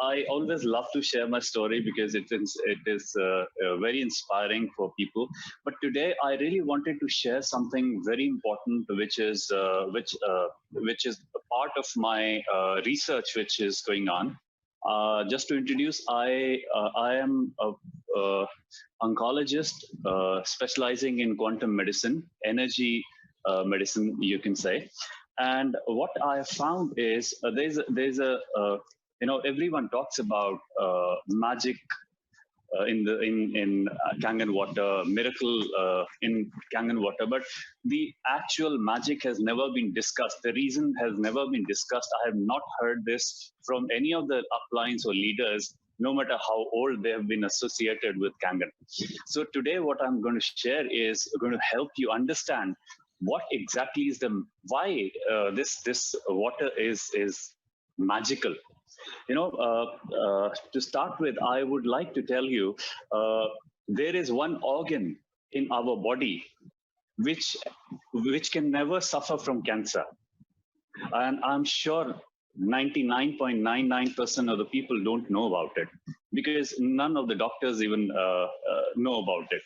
I always love to share my story because it is very inspiring for people. But today, I really wanted to share something very important, which is a part of my research, which is going on. Just to introduce, I am a oncologist specializing in quantum medicine, energy medicine, you can say. And what I have found is there's a everyone talks about magic in Kangen water, miracle in Kangen water, but the actual magic has never been discussed. The reason has never been discussed. I have not heard this from any of the uplines or leaders, no matter how old they have been associated with Kangen. So today, what I'm going to share is going to help you understand what exactly is the why this water is magical. To start with, I would like to tell you there is one organ in our body which which can never suffer from cancer, and I'm sure 99.99% of the people don't know about it because none of the doctors even know about it.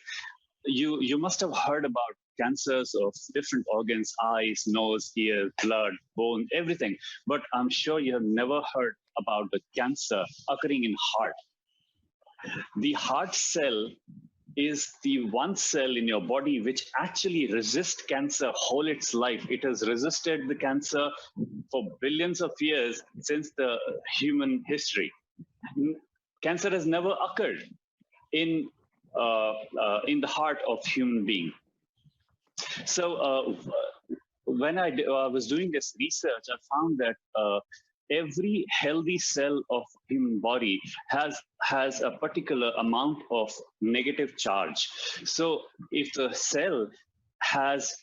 You must have heard about cancers of different organs: eyes, nose, ear, blood, bone, everything, but I'm sure you have never heard about the cancer occurring in heart. The heart cell is the one cell in your body which actually resists cancer whole its life. It has resisted the cancer for billions of years since the human history. Cancer has never occurred in in the heart of human being. So when I was doing this research, I found that every healthy cell of human body has a particular amount of negative charge. So if the cell has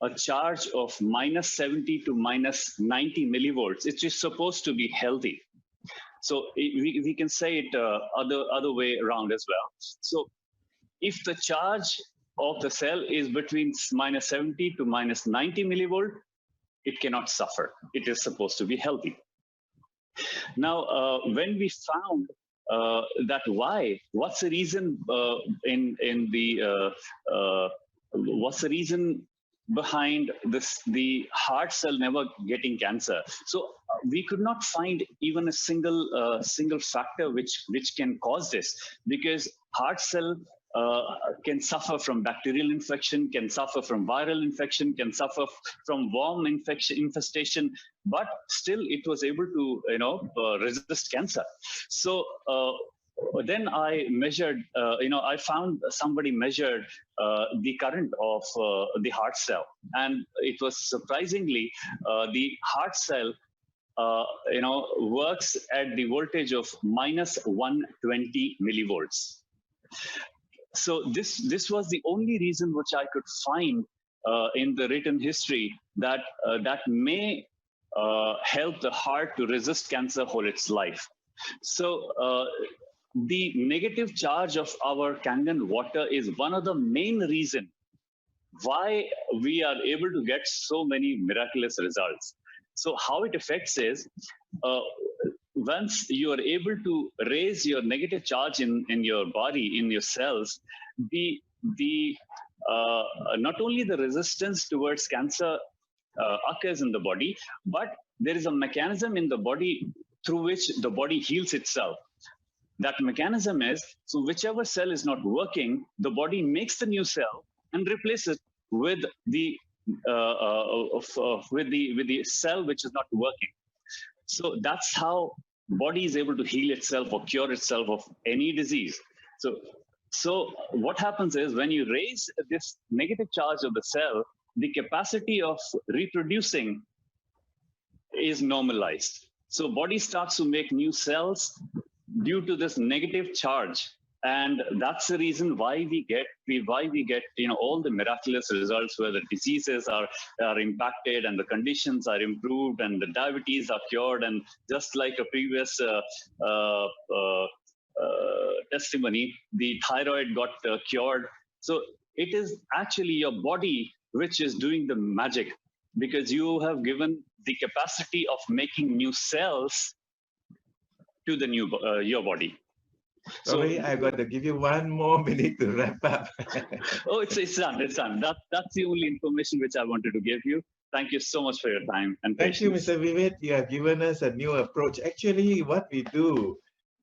a charge of minus 70 to minus 90 millivolts, it is supposed to be healthy. So we can say it other way around as well. So if the charge of the cell is between minus 70 to minus 90 millivolt, it cannot suffer. It is supposed to be healthy. Now, when we found that what's the reason what's the reason behind this, the heart cell never getting cancer? So we could not find even a single factor which can cause this, because heart cell can suffer from bacterial infection, can suffer from viral infection, can suffer from worm infestation, but still it was able to resist cancer. So then I measured, I found somebody measured the current of the heart cell, and it was surprisingly the heart cell works at the voltage of minus 120 millivolts. So this was the only reason which I could find in the written history that that may help the heart to resist cancer whole its life. So the negative charge of our Kangen water is one of the main reason why we are able to get so many miraculous results. So how it affects is, once you are able to raise your negative charge in your body, in your cells, the not only the resistance towards cancer occurs in the body, but there is a mechanism in the body through which the body heals itself. That mechanism is, so whichever cell is not working, the body makes the new cell and replaces it with the with the cell which is not working. So that's how body is able to heal itself or cure itself of any disease. So what happens is, when you raise this negative charge of the cell, the capacity of reproducing is normalized. So body starts to make new cells due to this negative charge. And that's the reason why we get all the miraculous results, where the diseases are impacted and the conditions are improved and the diabetes are cured. And just like a previous testimony, the thyroid got cured. So it is actually your body which is doing the magic, because you have given the capacity of making new cells to the new your body. Sorry, I've got to give you 1 more minute to wrap up. Oh, it's done. It's done. That's the only information which I wanted to give you. Thank you so much for your time and Thank you, patience. Mr. Vivid. You have given us a new approach. Actually, what we do,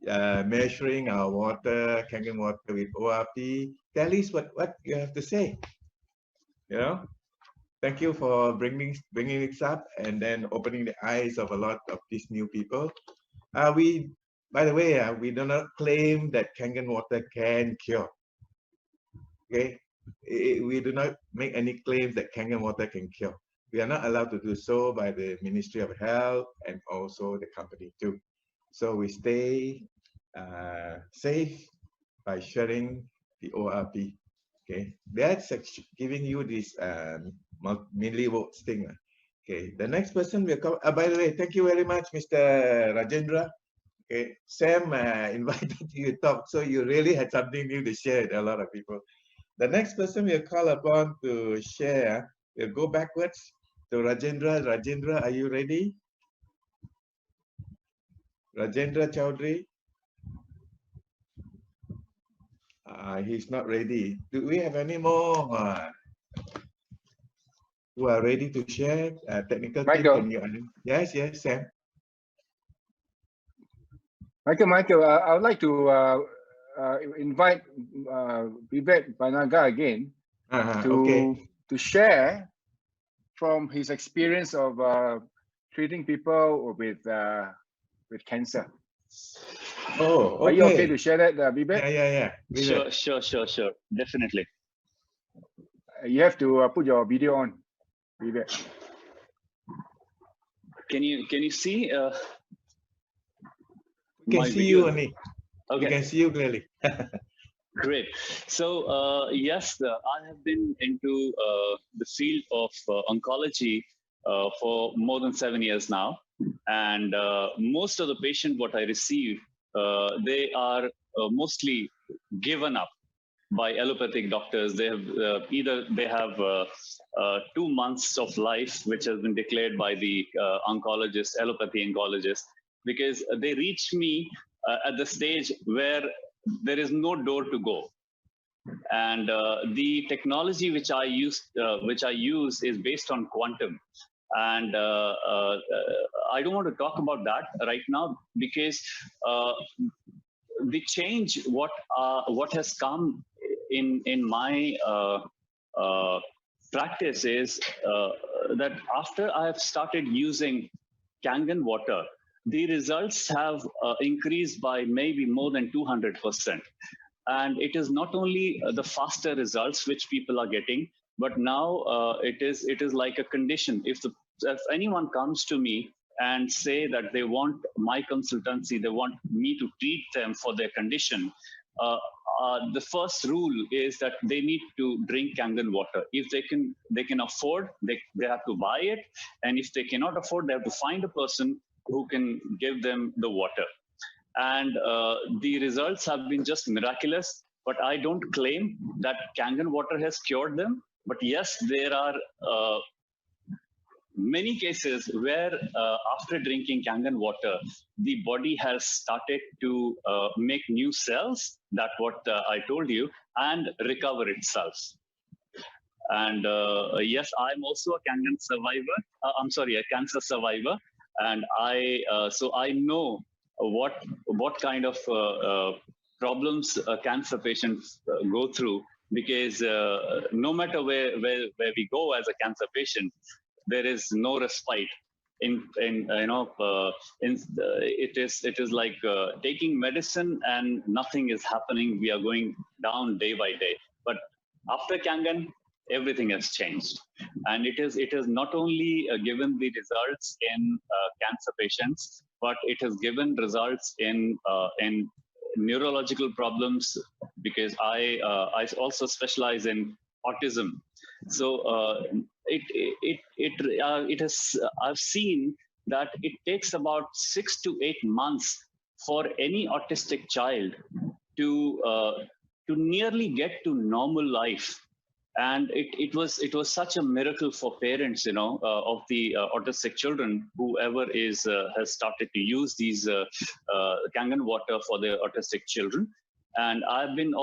measuring our water, Kangen water with ORP, tell us what you have to say. You know, thank you for bringing this up and then opening the eyes of a lot of these new people. By the way, we do not claim that Kangen water can cure. Okay, we do not make any claims that Kangen water can cure. We are not allowed to do so by the Ministry of Health and also the company too. So we stay safe by sharing the ORP. Okay, that's giving you this millivolts thing. Okay, the next person will come. By the way, thank you very much, Mr. Rajendra. Okay, Sam invited you to talk, so you really had something new to share with a lot of people. The next person we'll call upon to share, we'll go backwards to Rajendra. Rajendra, are you ready? Rajendra Chowdhury? He's not ready. Do we have any more who are ready to share? Technical Michael. team, can you? Yes, Sam. Michael, I would like to invite Vivek Banaga again to share from his experience of treating people with cancer. Oh, okay. Are you okay to share that, Vivek? Yeah. Vivek. Sure. Definitely. You have to put your video on, Vivek. Can you see? We can see you, Ani. Okay. We can see you clearly. Great. So yes, I have been into the field of oncology for more than 7 years now, and most of the patients what I receive, they are mostly given up by allopathic doctors. They have either they have 2 months of life, which has been declared by the oncologist, allopathy oncologist, because they reach me at the stage where there is no door to go. And the technology which I use is based on quantum. And I don't want to talk about that right now, because the change what has come in my practice is that after I have started using Kangen water, the results have increased by maybe more than 200%. And it is not only the faster results which people are getting, but now it is like a condition. If anyone comes to me and say that they want my consultancy, they want me to treat them for their condition, the first rule is that they need to drink Kangen water. If they can afford, they have to buy it. And if they cannot afford, they have to find a person who can give them the water. And the results have been just miraculous. But I don't claim that Kangen water has cured them. But yes, there are many cases where after drinking Kangen water, the body has started to make new cells, that's what I told you, and recover itself. And yes, I'm also a Kangen survivor. A cancer survivor. And so I know what kind of problems cancer patients go through, because no matter where we go as a cancer patient, there is no respite. It is like taking medicine and nothing is happening. We are going down day by day. But after Kangen, everything has changed, and it is not only given the results in cancer patients, but it has given results in neurological problems, because I also specialize in autism. So I've seen that it takes about 6 to 8 months for any autistic child to nearly get to normal life. And it was such a miracle for parents, of the autistic children. Whoever has started to use these Kangen water for their autistic children. And I've been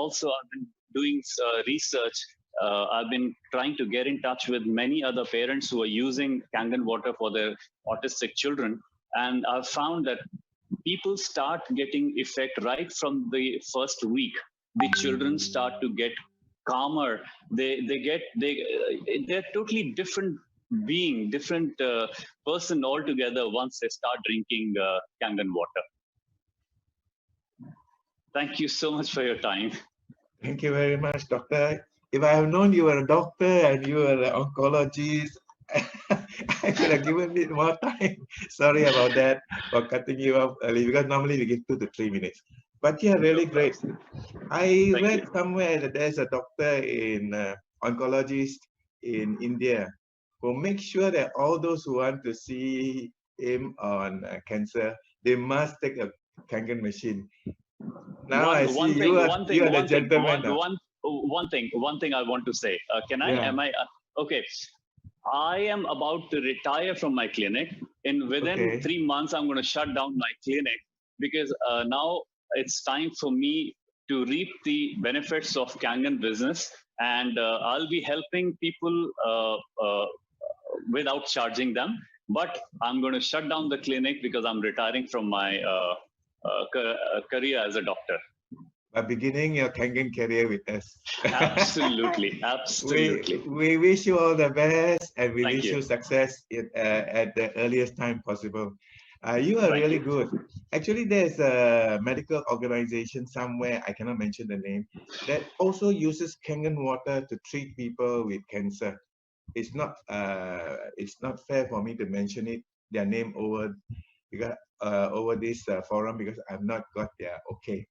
doing research. I've been trying to get in touch with many other parents who are using Kangen water for their autistic children, and I've found that people start getting effect right from the first week. The children start to get calmer. They're totally different being, different person altogether once they start drinking Kangen water. Thank you so much for your time. Thank you very much, doctor. If I have known you were a doctor and you were an oncologist, I could have given it more time. Sorry about that for cutting you off early, because normally we give 2 to 3 minutes. But yeah, really great. I read somewhere that there's a doctor in oncologist in India who makes sure that all those who want to see him on cancer, they must take a Kangen machine. Now I see you are the gentleman. One thing I want to say. Can I? Yeah. Am I? Okay. I am about to retire from my clinic. Within 3 months, I'm going to shut down my clinic, because now it's time for me to reap the benefits of Kangen business, and I'll be helping people without charging them. But I'm going to shut down the clinic because I'm retiring from my career as a doctor. By beginning your Kangen career with us. Absolutely, absolutely. We wish you all the best, and we Thank wish you. you success at the earliest time possible. You are really good. Actually, there's a medical organization somewhere, I cannot mention the name, that also uses Kangen water to treat people with cancer. It's not fair for me to mention their name over this forum, because I've not got their okay.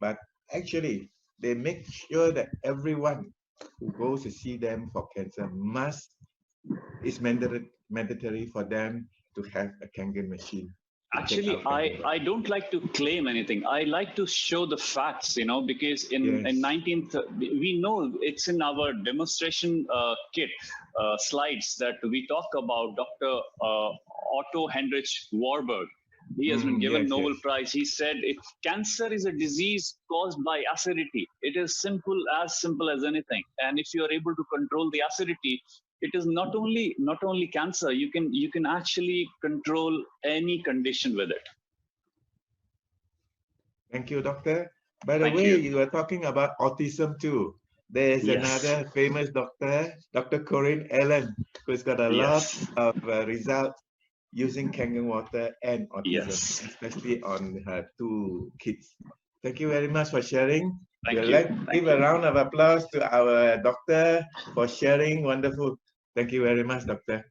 But actually, they make sure that everyone who goes to see them for cancer is mandatory for them to have a Kangen machine. Actually, I don't like to claim anything. I like to show the facts, because in 19th, we know it's in our demonstration kit slides that we talk about Dr. Otto Heinrich Warburg. He has been given Nobel Prize. He said, if cancer is a disease caused by acidity, it is simple as anything. And if you are able to control the acidity, it is not only cancer. You can actually control any condition with it. Thank you, doctor. By the way, you were talking about autism too. There's another famous doctor, Dr. Corinne Allen, who's got a lot of results using Kangen water and autism, especially on her 2 kids. Thank you very much for sharing. Let's give a round of applause to our doctor for sharing. Wonderful. Thank you very much, doctor.